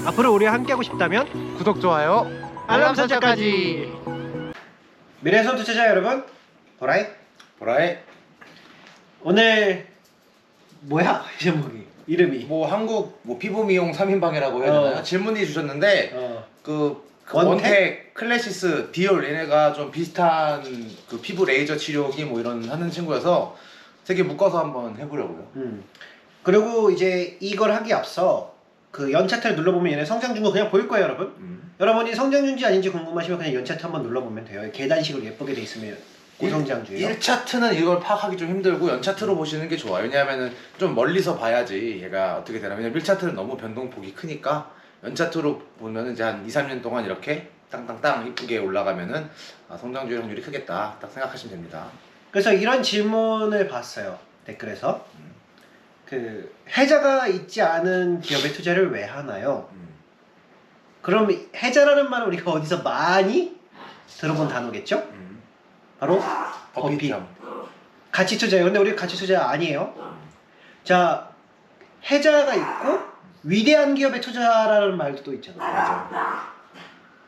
앞으로 우리와 함께하고 싶다면 구독, 좋아요, 알람 설정까지. 미래 선두 투자 여러분, 보라이. 오늘 뭐야 이 제목이, 이름이 뭐 한국 뭐 피부 미용 3인방이라고 해야 되나요? 질문이 주셨는데 그 원택, 클래시스, 디올 얘네가 좀 비슷한 그 피부 레이저 치료기 뭐 이런 하는 친구여서 되게 묶어서 한번 해보려고요. 그리고 이제 이걸 하기 앞서 그 연차트를 눌러보면 얘네 성장 준 거 그냥 보일 거예요 여러분. 여러분이 성장 준지 아닌지 궁금하시면 그냥 연차트 한번 눌러보면 돼요. 계단식으로 예쁘게 돼 있으면 고성장주예요. 1차트는 이걸 파악하기 좀 힘들고 연차트로 보시는 게 좋아요. 왜냐하면 좀 멀리서 봐야지 얘가 어떻게 되나. 왜냐면 1차트는 너무 변동폭이 크니까 연차트로 보면은 이제 한 2, 3년 동안 이렇게 땅땅땅 이쁘게 올라가면은 성장주의 확률이 크겠다 딱 생각하시면 됩니다. 그래서 이런 질문을 봤어요 댓글에서. 그 해자가 있지 않은 기업에 투자를 왜 하나요? 그럼 해자라는 말은 우리가 어디서 많이 들어본 단어겠죠? 바로 버핏. 가치 투자예요. 근데 우리 가치 투자 아니에요. 자, 해자가 있고 위대한 기업에 투자라는 말도 또 있잖아요. 맞아.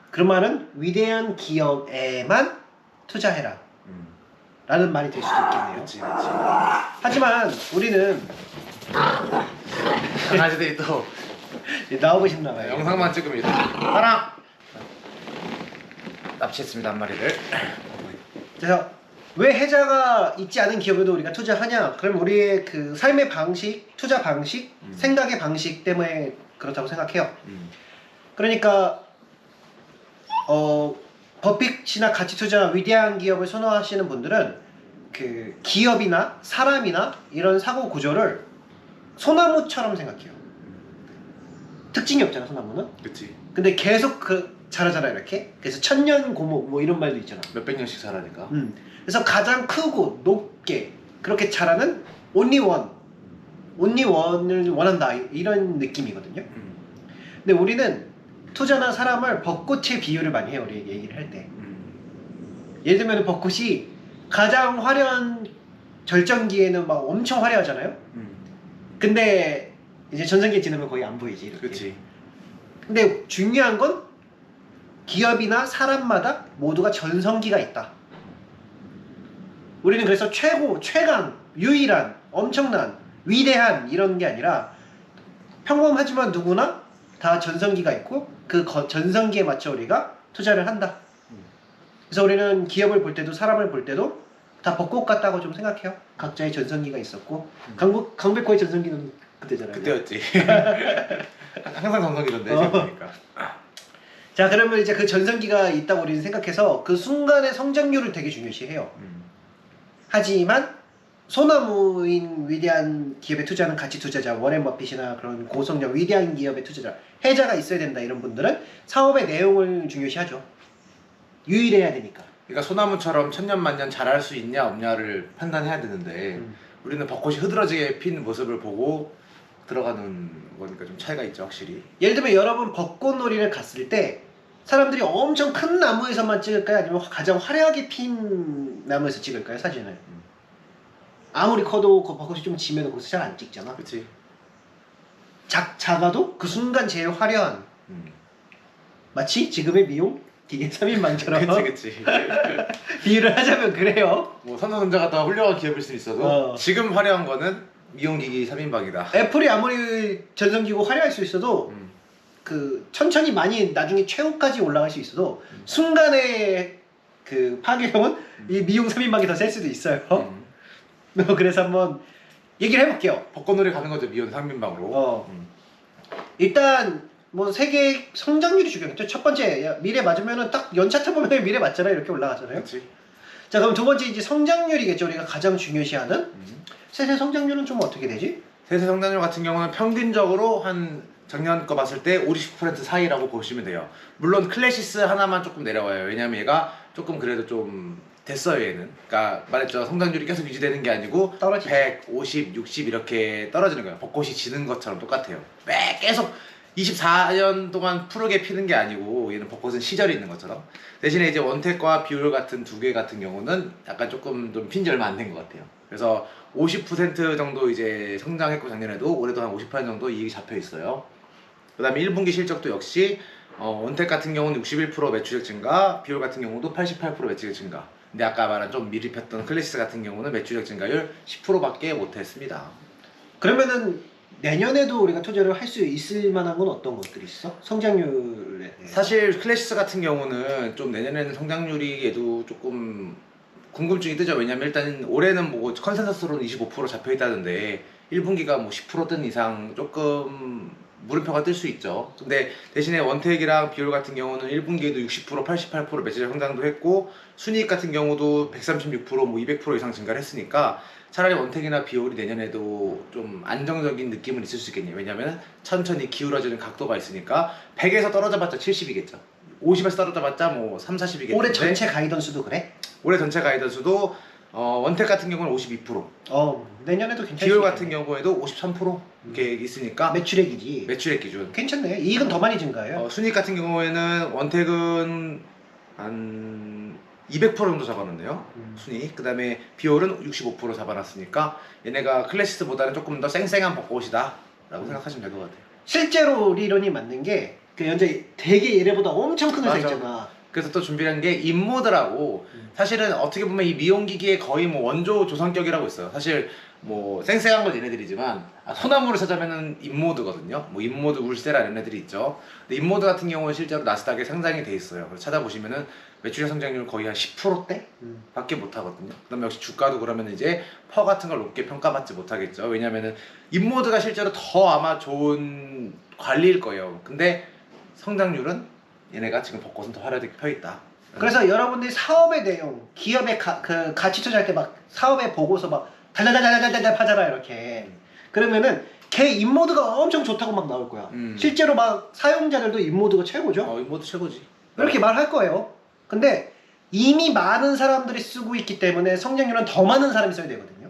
그 말은 위대한 기업에만 투자해라 라는 말이 될 수도 있겠네요. 그치. 하지만 우리는 강아지들이 또 나오고 싶나봐요. 영상만 찍으면 이렇게 파랑 납치했습니다 한 마리를. 그래서 왜 해자가 있지 않은 기업에도 우리가 투자하냐? 그럼 우리의 그 삶의 방식, 투자 방식, 생각의 방식 때문에 그렇다고 생각해요. 그러니까 버핏이나 가치 투자, 위대한 기업을 선호하시는 분들은 그 기업이나 사람이나 이런 사고 구조를 소나무처럼 생각해요. 특징이 없잖아 소나무는. 그치. 근데 계속 자라잖아 이렇게. 그래서 천년 고목 뭐 이런 말도 있잖아. 몇백 년씩 자라니까. 그래서 가장 크고 높게 그렇게 자라는 only one을 원한다 이런 느낌이거든요. 근데 우리는 투자나 사람을 벚꽃에 비유를 많이 해요. 우리 얘기를 할 때. 예를 들면 벚꽃이 가장 화려한 절정기에는 막 엄청 화려하잖아요. 근데 이제 전성기에 지나면 거의 안 보이지 이렇게. 그치. 근데 중요한 건 기업이나 사람마다 모두가 전성기가 있다. 우리는 그래서 최고, 최강, 유일한, 엄청난, 위대한 이런 게 아니라 평범하지만 누구나 다 전성기가 있고 그 전성기에 맞춰 우리가 투자를 한다. 그래서 우리는 기업을 볼 때도 사람을 볼 때도 다 벚꽃 같다고 좀 생각해요. 각자의 전성기가 있었고 강백호의 전성기는 그때잖아요. 그때였지. 항상 전성기던데 지금 보니까. 자, 그러면 이제 그 전성기가 있다고 우리는 생각해서 그 순간의 성장률을 되게 중요시해요. 하지만 소나무인 위대한 기업에 투자하는 가치 투자자, 워렌 버핏이나 그런 고성장 위대한 기업에 투자자, 해자가 있어야 된다 이런 분들은 사업의 내용을 중요시하죠. 유일해야 되니까. 그러니까 소나무처럼 천년 만년 자랄 수 있냐 없냐를 판단해야 되는데 우리는 벚꽃이 흐드러지게 핀 모습을 보고 들어가는 거니까 좀 차이가 있죠 확실히. 예를 들면 여러분 벚꽃놀이를 갔을 때 사람들이 엄청 큰 나무에서만 찍을까요? 아니면 가장 화려하게 핀 나무에서 찍을까요? 사진을? 아무리 커도 그 벚꽃이 좀 지면 거기서 잘 안 찍잖아. 그치. 작아도 그 순간 제일 화려한 마치 지금의 미용 기계 3인방처럼 그치. 비유를 하자면 그래요. 뭐 삼성전자가 더 훌륭한 기업일 수 있어도 지금 화려한 거는 미용기기 3인방이다. 애플이 아무리 전성기고 화려할 수 있어도 그 천천히 많이 나중에 최고까지 올라갈 수 있어도 순간의 그 파괴력은 이 미용 3인방이 더 셀 수도 있어요. 그래서 한번 얘기를 해볼게요. 벚꽃놀이 가는 거죠 미용 3인방으로. 일단 뭐 세계 성장률이 중요하겠죠. 첫 번째 미래 맞으면은 딱 연차트 보면 미래 맞잖아요. 이렇게 올라가잖아요. 그치. 자, 그럼 두 번째 이제 성장률이겠죠. 우리가 가장 중요시하는 세계 성장률은 좀 어떻게 되지? 세계 성장률 같은 경우는 평균적으로 한 작년 거 봤을 때 50% 사이라고 보시면 돼요. 물론 클래시스 하나만 조금 내려와요. 왜냐면 얘가 조금 그래도 좀 됐어요 얘는. 그러니까 말했죠 성장률이 계속 유지되는 게 아니고 떨어지죠. 100, 50, 60 이렇게 떨어지는 거예요. 벚꽃이 지는 것처럼 똑같아요. 계속 24년 동안 푸르게 피는 게 아니고 얘는 벚꽃은 시절이 있는 것처럼. 대신에 이제 원택과 비율 같은 두 개 같은 경우는 약간 조금 좀 핀지 얼마 안 된 것 같아요. 그래서 50% 정도 이제 성장했고 작년에도 올해도 한 50% 정도 이익이 잡혀 있어요. 그 다음에 1분기 실적도 역시 원택 같은 경우는 61% 매출액 증가, 비올 같은 경우도 88% 매출액 증가. 근데 아까 말한 좀 미흡했던 클래시스 같은 경우는 매출액 증가율 10%밖에 못했습니다. 그러면은 내년에도 우리가 투자를 할 수 있을 만한 건 어떤 것들이 있어? 성장률에 대해서. 사실 클래시스 같은 경우는 좀 내년에는 성장률이에도 조금 궁금증이 뜨죠. 왜냐면 일단 올해는 뭐 컨센서스로는 25% 잡혀 있다는데 1분기가 뭐 10%뜬 이상 조금 물음표가 뜰 수 있죠. 근데 대신에 원택이랑 비올 같은 경우는 1분기에도 60%, 88% 매출액 성장도 했고 순이익 같은 경우도 136%, 뭐 200% 이상 증가를 했으니까 차라리 원택이나 비올이 내년에도 좀 안정적인 느낌은 있을 수 있겠네요. 왜냐면 천천히 기울어지는 각도가 있으니까 100에서 떨어져봤자 70이겠죠. 50에서 떨어져봤자 뭐 3, 40이겠죠. 올해 전체 가이던스도 그래? 올해 전체 가이던스도 원택 같은 경우는 52%, 내년에도 괜찮지. 비올 같은 경우에도 53% 이렇게 있으니까 매출액이지. 매출액 기준. 괜찮네. 이익은 더 많이 증가해요. 순이익 같은 경우에는 원택은 한 200% 정도 잡아놨네요. 순이익. 그 다음에 비올은 65% 잡아놨으니까 얘네가 클래시스보다는 조금 더 쌩쌩한 벚꽃이다 라고 생각하시면 될 것 같아요. 실제로 리론이 맞는 게 그 현재 되게 얘네보다 엄청 큰 회사 맞아. 있잖아. 그래서 또 준비한 게 인모드라고 사실은 어떻게 보면 이 미용기기의 거의 뭐 원조 조상격이라고 있어요. 사실 뭐 쌩쌩한 건 얘네들이지만 소나무를 찾아면은 인모드거든요. 뭐 인모드 울세라 이런 애들이 있죠. 근데 인모드 같은 경우는 실제로 나스닥에 상장이 돼 있어요. 그래서 찾아보시면은 매출액 성장률 거의 한 10%대 밖에 못 하거든요. 그다음에 역시 주가도 그러면 이제 퍼 같은 걸 높게 평가받지 못하겠죠. 왜냐면은 인모드가 실제로 더 아마 좋은 관리일 거예요. 근데 성장률은 얘네가 지금 벚꽃은 더 화려하게 펴 있다. 그래서 여러분들이 사업의 내용, 기업의 그 가치 투자할 때 막 사업에 보고서 막 달달달달달달 하잖아 이렇게. 그러면은 걔 인모드가 엄청 좋다고 막 나올 거야. 실제로 막 사용자들도 인모드가 최고죠. 인모드 최고지. 이렇게 말할 거예요. 근데 이미 많은 사람들이 쓰고 있기 때문에 성장률은 더 많은 사람이 써야 되거든요.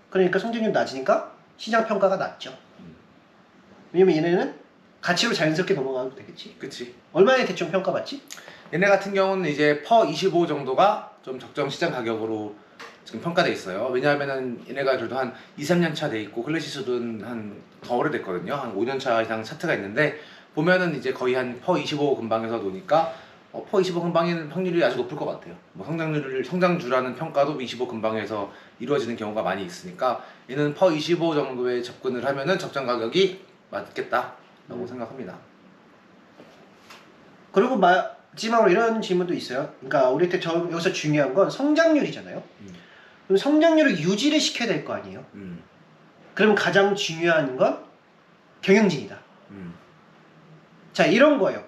그러니까 성장률 낮으니까 시장 평가가 낮죠. 왜냐면 얘네는 가치로 자연스럽게 넘어가도 되겠지. 그치. 얼마에 대충 평가받지? 얘네 같은 경우는 이제 퍼 25 정도가 좀 적정 시장 가격으로 지금 평가돼 있어요. 왜냐하면은 얘네가 그래도 한 2, 3년 차 돼 있고 클래시스도 한 더 오래됐거든요. 한 5년 차 이상 차트가 있는데 보면은 이제 거의 한 퍼 25 근방에서 노니까 퍼 25 근방인 확률이 아주 높을 것 같아요. 뭐 성장주라는 평가도 25 근방에서 이루어지는 경우가 많이 있으니까 얘는 퍼 25 정도에 접근을 하면은 적정 가격이 맞겠다라고 생각합니다. 그리고 마지막으로 이런 질문도 있어요. 그러니까 우리 때 여기서 중요한 건 성장률이잖아요. 그럼 성장률을 유지를 시켜야 될 거 아니에요. 그러면 가장 중요한 건 경영진이다. 자, 이런 거예요.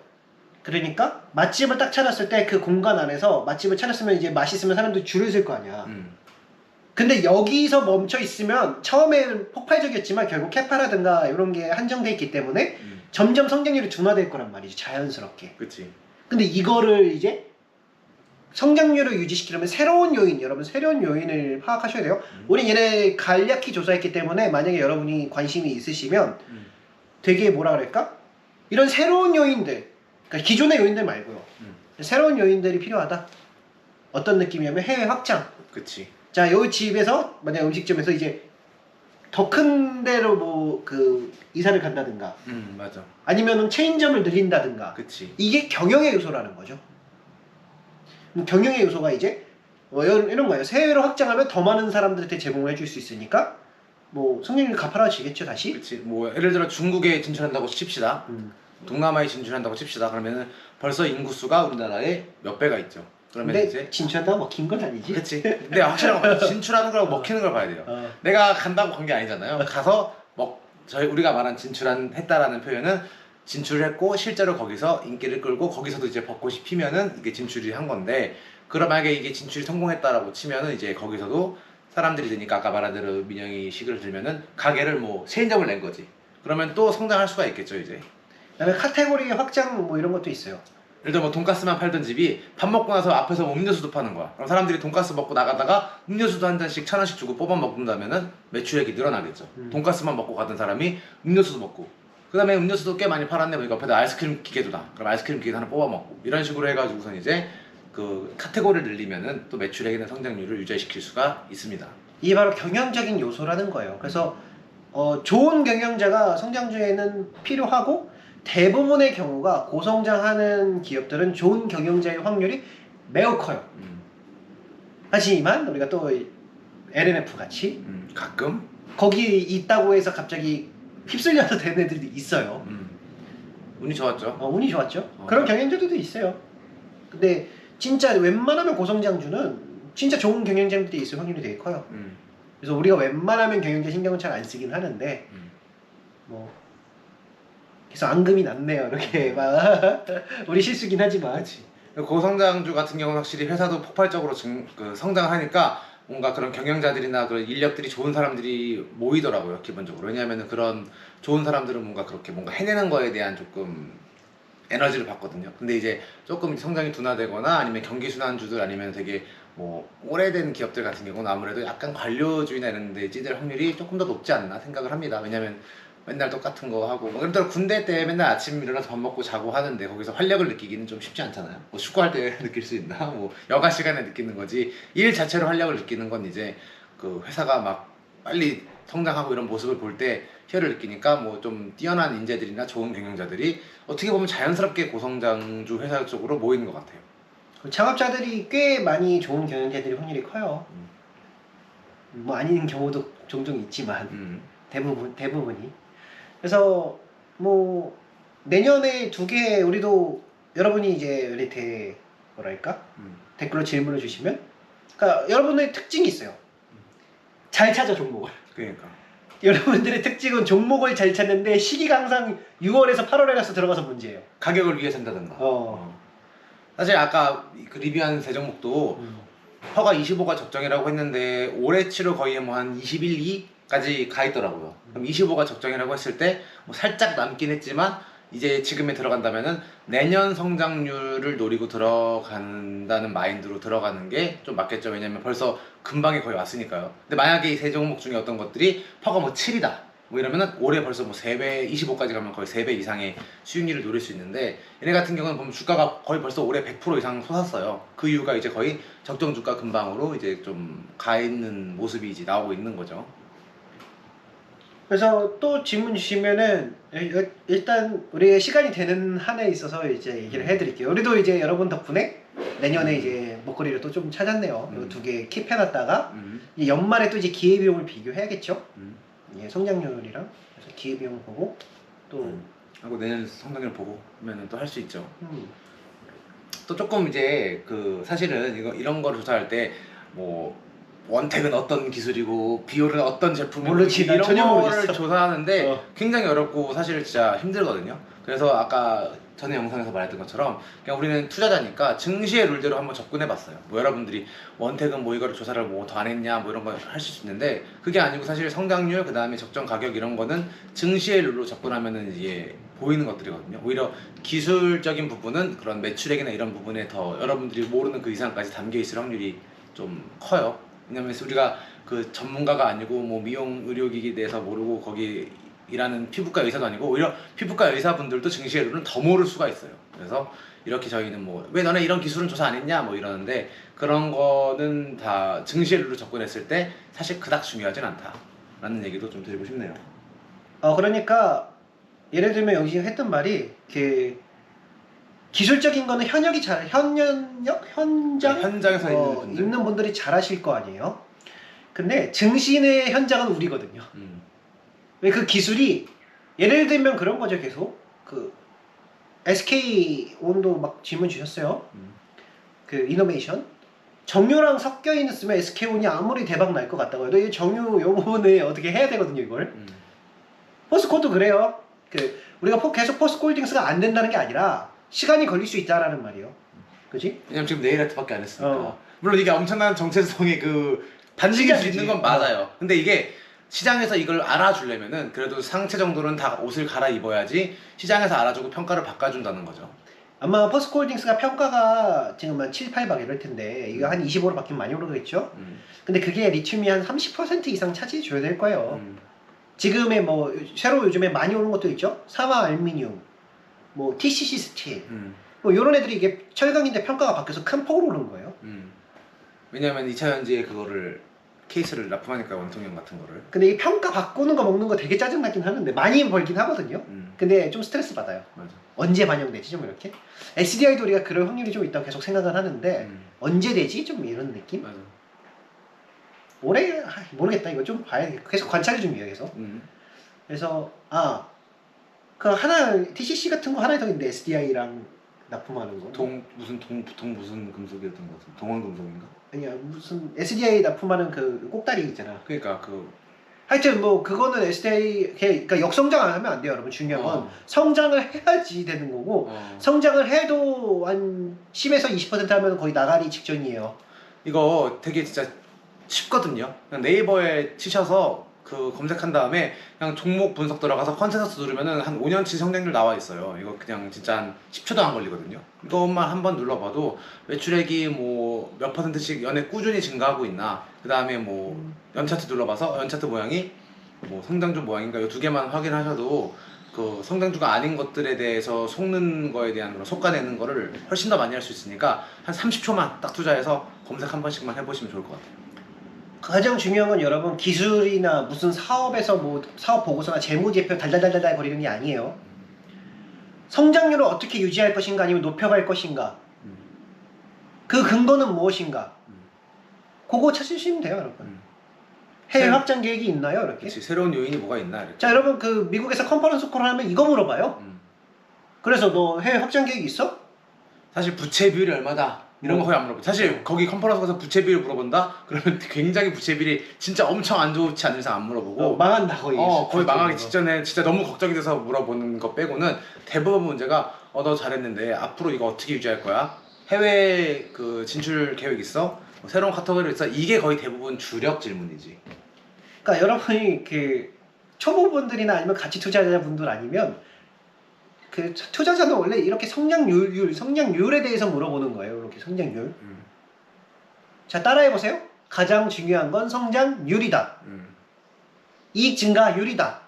그러니까 맛집을 딱 찾았을 때 그 공간 안에서 맛집을 찾았으면 이제 맛있으면 사람들이 줄을 설 거 아니야. 근데 여기서 멈춰 있으면 처음에는 폭발적이었지만 결국 캐파라든가 이런 게 한정돼 있기 때문에 점점 성장률이 둔화될 거란 말이지, 자연스럽게. 그치. 근데 이거를 이제 성장률을 유지시키려면 새로운 요인, 여러분 새로운 요인을 파악하셔야 돼요. 우리 얘네 간략히 조사했기 때문에 만약에 여러분이 관심이 있으시면 되게 뭐라 그럴까? 이런 새로운 요인들, 그러니까 기존의 요인들 말고요. 새로운 요인들이 필요하다. 어떤 느낌이냐면 해외 확장. 그치. 자, 요 집에서 만약 음식점에서 이제 더 큰 데로 뭐 그 이사를 간다든가 맞아. 아니면은 체인점을 늘린다든가. 그치. 이게 경영의 요소라는 거죠. 경영의 요소가 이제 뭐 이런 거예요. 해외로 확장하면 더 많은 사람들한테 제공을 해줄 수 있으니까 뭐 성장률이 가파라지겠죠 다시. 그치. 뭐 예를 들어 중국에 진출한다고 칩시다. 동남아에 진출한다고 칩시다. 그러면은 벌써 인구수가 우리나라에 몇 배가 있죠. 그러면 근데 이제 진출한다고 먹힌 건 아니지. 그치. 근데 확실한 건 진출하는 거랑 먹히는 걸 봐야 돼요. 내가 간다고 간 게 아니잖아요. 가서 우리가 말한 했다라는 표현은 진출을 했고 실제로 거기서 인기를 끌고 거기서도 이제 벚꽃이 피면은 이게 진출이 한 건데, 그럼 만약에 이게 진출이 성공했다라고 치면은 이제 거기서도 사람들이 드니까 아까 말한 대로 민영이 식을 들면은 가게를 뭐 체인점을 낸 거지. 그러면 또 성장할 수가 있겠죠 이제. 그다음에 카테고리 확장 뭐 이런 것도 있어요. 예를 들어 뭐 돈가스만 팔던 집이 밥 먹고 나서 앞에서 뭐 음료수도 파는 거야. 그럼 사람들이 돈가스 먹고 나가다가 음료수도 한 잔씩 1,000원씩 주고 뽑아 먹는다면은 매출액이 늘어나겠죠. 돈가스만 먹고 가던 사람이 음료수도 먹고, 그 다음에 음료수도 꽤 많이 팔았네. 뭐 옆에다 아이스크림 기계도 나. 그럼 아이스크림 기계 하나 뽑아 먹고 이런 식으로 해가지고선 이제 그 카테고리를 늘리면은 또 매출액이나 성장률을 유지시킬 수가 있습니다. 이게 바로 경영적인 요소라는 거예요. 그래서 좋은 경영자가 성장주에는 필요하고 대부분의 경우가 고성장하는 기업들은 좋은 경영자의 확률이 매우 커요. 하지만 우리가 또 LNF 같이 가끔 거기 있다고 해서 갑자기 휩쓸려서 되는 애들도 있어요. 운이 좋았죠. 운이 좋았죠. 그런 경영자들도 있어요. 근데 진짜 웬만하면 고성장주는 진짜 좋은 경영자들이 있을 확률이 되게 커요. 그래서 우리가 웬만하면 경영자 신경은 잘 안 쓰긴 하는데 뭐 그래서 앙금이 났네요. 이렇게 막 우리 실수긴 하지만. 그렇지. 고성장주 같은 경우는 확실히 회사도 폭발적으로 성장하니까 뭔가 그런 경영자들이나 그런 인력들이 좋은 사람들이 모이더라고요, 기본적으로. 왜냐하면 그런 좋은 사람들은 뭔가 그렇게 뭔가 해내는 거에 대한 조금 에너지를 받거든요. 근데 이제 조금 성장이 둔화되거나 아니면 경기순환주들 아니면 되게 뭐 오래된 기업들 같은 경우는 아무래도 약간 관료주의나 이런 데 찌들 확률이 조금 더 높지 않나 생각을 합니다. 왜냐면 맨날 똑같은 거 하고 뭐 예를 들어 군대 때 맨날 아침 일어나서 밥 먹고 자고 하는데 거기서 활력을 느끼기는 좀 쉽지 않잖아요. 뭐 축구할 때 느낄 수 있나? 뭐 여가 시간에 느끼는 거지 일 자체로 활력을 느끼는 건 이제 그 회사가 막 빨리 성장하고 이런 모습을 볼 때 희열을 느끼니까 뭐 좀 뛰어난 인재들이나 좋은 경영자들이 어떻게 보면 자연스럽게 고성장주 회사 쪽으로 모이는 것 같아요. 창업자들이 꽤 많이 좋은 경영자들이 확률이 커요. 뭐 아닌 경우도 종종 있지만 대부분이. 그래서 뭐 내년에 2개 우리도 여러분이 이제 우리 뭐랄까 댓글로 질문을 주시면, 그러니까 여러분의 특징이 있어요. 잘 찾아 종목을. 그러니까 여러분들의 특징은 종목을 잘 찾는데 시기가 항상 6월에서 8월에 가서 들어가서 문제예요. 가격을 위해 산다든가. 사실 아까 그 리뷰한 세 종목도 퍼가 25가 적정이라고 했는데 올해치로 거의 뭐 한 21, 2까지 가 있더라고요. 그럼 25가 적정이라고 했을 때 뭐 살짝 남긴 했지만 이제 지금에 들어간다면은 내년 성장률을 노리고 들어간다는 마인드로 들어가는 게 좀 맞겠죠. 왜냐면 벌써 근방에 거의 왔으니까요. 근데 만약에 이 세 종목 중에 어떤 것들이 퍼가 뭐 7이다 뭐 이러면은 올해 벌써 뭐 3배, 25까지 가면 거의 3배 이상의 수익률을 노릴 수 있는데, 얘네 같은 경우는 보면 주가가 거의 벌써 올해 100% 이상 솟았어요. 그 이유가 이제 거의 적정 주가 근방으로 이제 좀 가 있는 모습이 이제 나오고 있는 거죠. 그래서 또 질문 주시면은 일단 우리의 시간이 되는 한에 있어서 이제 얘기를 해드릴게요. 우리도 이제 여러분 덕분에 내년에 이제 목걸이를 또 좀 찾았네요. 이거 2개 킵해놨다가 이 연말에 또 이제 기회비용을 비교해야겠죠. 예, 성장률이랑 그래서 기회비용 보고 또 하고 내년 성장률 보고 하면은 또 할 수 있죠. 또 조금 이제 그 사실은 이런 거를 조사할 때 뭐 원택은 어떤 기술이고 비올은 어떤 제품이고 모르지, 난 이런 전혀 거를 모르겠어. 조사하는데 굉장히 어렵고 사실 진짜 힘들거든요. 그래서 아까 전에 영상에서 말했던 것처럼 그냥 우리는 투자자니까 증시의 룰대로 한번 접근해봤어요. 뭐 여러분들이 원택은 뭐 이거를 조사를 뭐 더 안 했냐 뭐 이런 거 하실 수 있는데, 그게 아니고 사실 성장률 그 다음에 적정 가격 이런 거는 증시의 룰로 접근하면은 이제 보이는 것들이거든요. 오히려 기술적인 부분은 그런 매출액이나 이런 부분에 더 여러분들이 모르는 그 이상까지 담겨 있을 확률이 좀 커요. 왜냐면 우리가 그 전문가가 아니고 뭐 미용 의료기기에 대해서 모르고 거기 일하는 피부과 의사도 아니고 오히려 피부과 의사분들도 증시의 룰은 더 모를 수가 있어요. 그래서 이렇게 저희는 뭐 왜 너네 이런 기술은 조사 안 했냐 뭐 이러는데, 그런 거는 다 증시의 룰로 접근했을 때 사실 그닥 중요하진 않다 라는 얘기도 좀 드리고 싶네요. 그러니까 예를 들면 여기 했던 말이 그 기술적인 거는 현장에서 있는 분들이 잘 하실 거 아니에요. 근데 증신의 현장은 우리거든요. 왜 그 기술이 예를 들면 그런 거죠. 계속 그 SK 온도 막 질문 주셨어요. 그 이노베이션 정유랑 섞여 있으면 SK 온이 아무리 대박 날 것 같다고 해도 이 정유 요 부분을 어떻게 해야 되거든요. 이걸 포스코도 그래요. 그 우리가 계속 포스코홀딩스가 안 된다는 게 아니라 시간이 걸릴 수 있다라는 말이에요. 그지? 왜냐면 지금 네일 아트밖에 안 했으니까. 물론 이게 엄청난 정체성이 그 반증일 수 있는 건 맞아요. 근데 이게 시장에서 이걸 알아주려면은 그래도 상체 정도는 다 옷을 갈아입어야지 시장에서 알아주고 평가를 바꿔준다는 거죠. 아마 포스코홀딩스가 평가가 지금 한 7, 8박 이럴 텐데 이거 한 25로 바뀌면 많이 오르겠죠? 근데 그게 리튬이 한 30% 이상 차지해 줘야 될 거예요. 지금의 뭐 새로 요즘에 많이 오른 것도 있죠? 사마 알루미늄, 뭐 TCC 스틸, 뭐 이런 애들이 이게 철강인데 평가가 바뀌어서 큰 폭으로 오른 거예요. 왜냐면 2차전지에 그거를 케이스를 납품하니까 원통형 같은 거를. 근데 이 평가 바꾸는 거 먹는 거 되게 짜증나긴 하는데 많이 벌긴 하거든요. 근데 좀 스트레스 받아요. 맞아. 언제 반영되지 좀 이렇게. SDI도 우리가 그럴 확률이 좀 있다고 계속 생각을 하는데 언제 되지 좀 이런 느낌. 맞아. 올해 모르겠다. 이거 좀 봐야 돼. 계속 관찰 중이에요 계속. 그래서 그 하나 TCC 같은 거 하나 더 있는데 SDI랑 납품하는 거. 동 무슨 금속이었던 것 같은. 동원 금속인가? 아니야 무슨 SDI 납품하는 그 꼭다리 있잖아. 그러니까 그 하여튼 뭐 그거는 SDI 그러니까 역성장 안 하면 안 돼요 여러분. 중요한 건 성장을 해야지 되는 거고 성장을 해도 한 10에서 20% 하면 거의 나가리 직전이에요. 이거 되게 진짜 쉽거든요. 그냥 네이버에 치셔서 그 검색한 다음에 그냥 종목 분석 들어가서 컨센서스 누르면은 한 5년치 성장률 나와 있어요. 이거 그냥 진짜 한 10초도 안 걸리거든요. 이것만 한번 눌러봐도 매출액이 뭐 몇 %씩 연에 꾸준히 증가하고 있나, 그 다음에 뭐 연차트 눌러봐서 연차트 모양이 뭐 성장주 모양인가, 이 두 개만 확인하셔도 그 성장주가 아닌 것들에 대해서 속는 거에 대한 그런 속아내는 거를 훨씬 더 많이 할 수 있으니까 한 30초만 딱 투자해서 검색 한 번씩만 해보시면 좋을 것 같아요. 가장 중요한 건 여러분 기술이나 무슨 사업에서 뭐 사업 보고서나 재무제표 달달달달 거리는 게 아니에요. 성장률을 어떻게 유지할 것인가 아니면 높여갈 것인가, 그 근거는 무엇인가, 그거 찾으시면 돼요 여러분. 해외 확장 계획이 있나요 이렇게? 그렇지. 새로운 요인이 뭐가 있나 이렇게. 자 여러분 그 미국에서 컨퍼런스 콜을 하면 이거 물어봐요. 그래서 너 해외 확장 계획 있어? 사실 부채 비율이 얼마다 이런 거 거의 안 물어봐요. 사실 거기 컨퍼런스 가서 부채 비율 물어본다? 그러면 굉장히 부채 비율이 진짜 엄청 안 좋지 않은 이상 안 물어보고 망한다 거의. 거의 망하기 직전에 진짜 너무 걱정이 돼서 물어보는 거 빼고는 대부분 문제가 너 잘했는데 앞으로 이거 어떻게 유지할 거야? 해외 그 진출 계획 있어? 뭐 새로운 카테고리 있어? 이게 거의 대부분 주력 질문이지. 그러니까 여러분이 그 초보분들이나 아니면 가치 투자자분들 아니면 그 투자자는 원래 이렇게 성장률에 대해서 물어보는 거예요. 이렇게 성장률. 자 따라해보세요. 가장 중요한 건 성장률이다. 이익 증가율이다.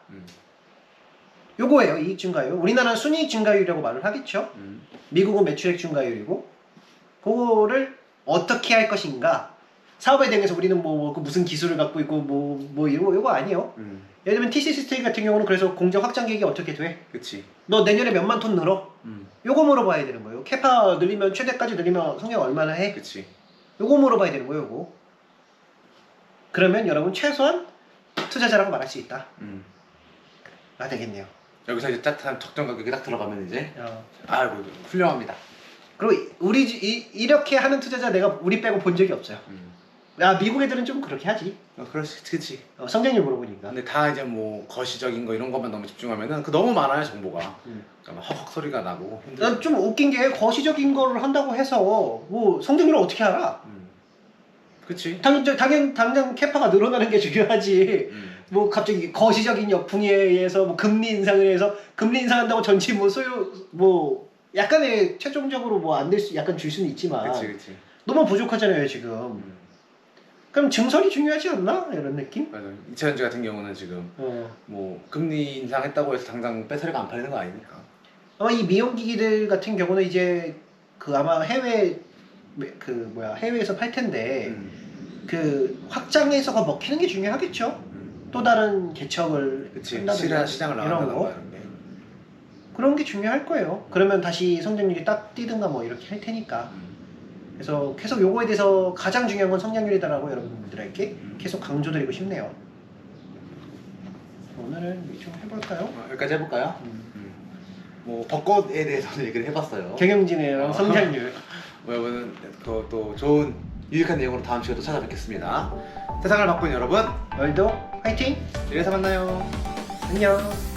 요거예요. 이익 증가율. 우리나라는 순이익 증가율이라고 말을 하겠죠. 미국은 매출액 증가율이고, 그거를 어떻게 할 것인가. 사업에 대해서 우리는 뭐 무슨 기술을 갖고 있고 뭐 이거 아니에요. 예를 들면 TCC 같은 경우는 그래서 공장 확장 계획이 어떻게 돼? 그치. 너 내년에 몇만 톤 늘어? 요거 물어봐야 되는 거예요. 캐파 늘리면 최대까지 늘리면 성장 얼마나 해? 그치. 요거 물어봐야 되는 거예요. 요거. 그러면 여러분 최소한 투자자라고 말할 수 있다. 아 되겠네요. 여기서 이제 따뜻한 적정 가격이 딱 들어가면 이제 아이고 훌륭합니다. 그리고 이렇게 하는 투자자 내가 우리 빼고 본 적이 없어요. 미국 애들은 좀 그렇게 하지. 그렇지. 성장률 물어보니까. 근데 다 이제 뭐 거시적인 거 이런 것만 너무 집중하면은 그 너무 많아요 정보가. 그러니까 막 헉헉 소리가 나고. 난 좀 웃긴 게 거시적인 거를 한다고 해서 뭐 성장률을 어떻게 알아? 그치. 당장 캐파가 늘어나는 게 중요하지. 뭐 갑자기 거시적인 역풍에 의해서 뭐 금리 인상을 해서 금리 인상한다고 전체 뭐 뭐 약간의 최종적으로 뭐 안 될 수 약간 줄 수는 있지만. 그치. 너무 부족하잖아요 지금. 그럼 증설이 중요하지 않나? 이런 느낌? 맞아. 이차전지 같은 경우는 지금 뭐 금리 인상했다고 해서 당장 배터리가 안 팔리는 거 아니니까. 아마 이 미용기기들 같은 경우는 이제 그 아마 해외에서 팔 텐데 그 확장해서가 먹히는 게 중요하겠죠. 또 다른 개척을 한다든가 시장을 이런 나간다든가 거. 이런 게. 그런 게 중요할 거예요. 그러면 다시 성장률이 딱 뛰든가 뭐 이렇게 할 테니까. 그래서 계속 요거에 대해서 가장 중요한 건 성장률이다라고 여러분들에게 계속 강조드리고 싶네요. 오늘은 좀 해볼까요? 여기까지 해볼까요? 뭐 벚꽃에 대해서는 얘기를 해봤어요. 경영진의 성장률. 여러분은 또 좋은 유익한 내용으로 다음 주에 또 찾아뵙겠습니다. 세상을 바꾼 여러분, 오늘도 화이팅! 내일에서 만나요. 안녕!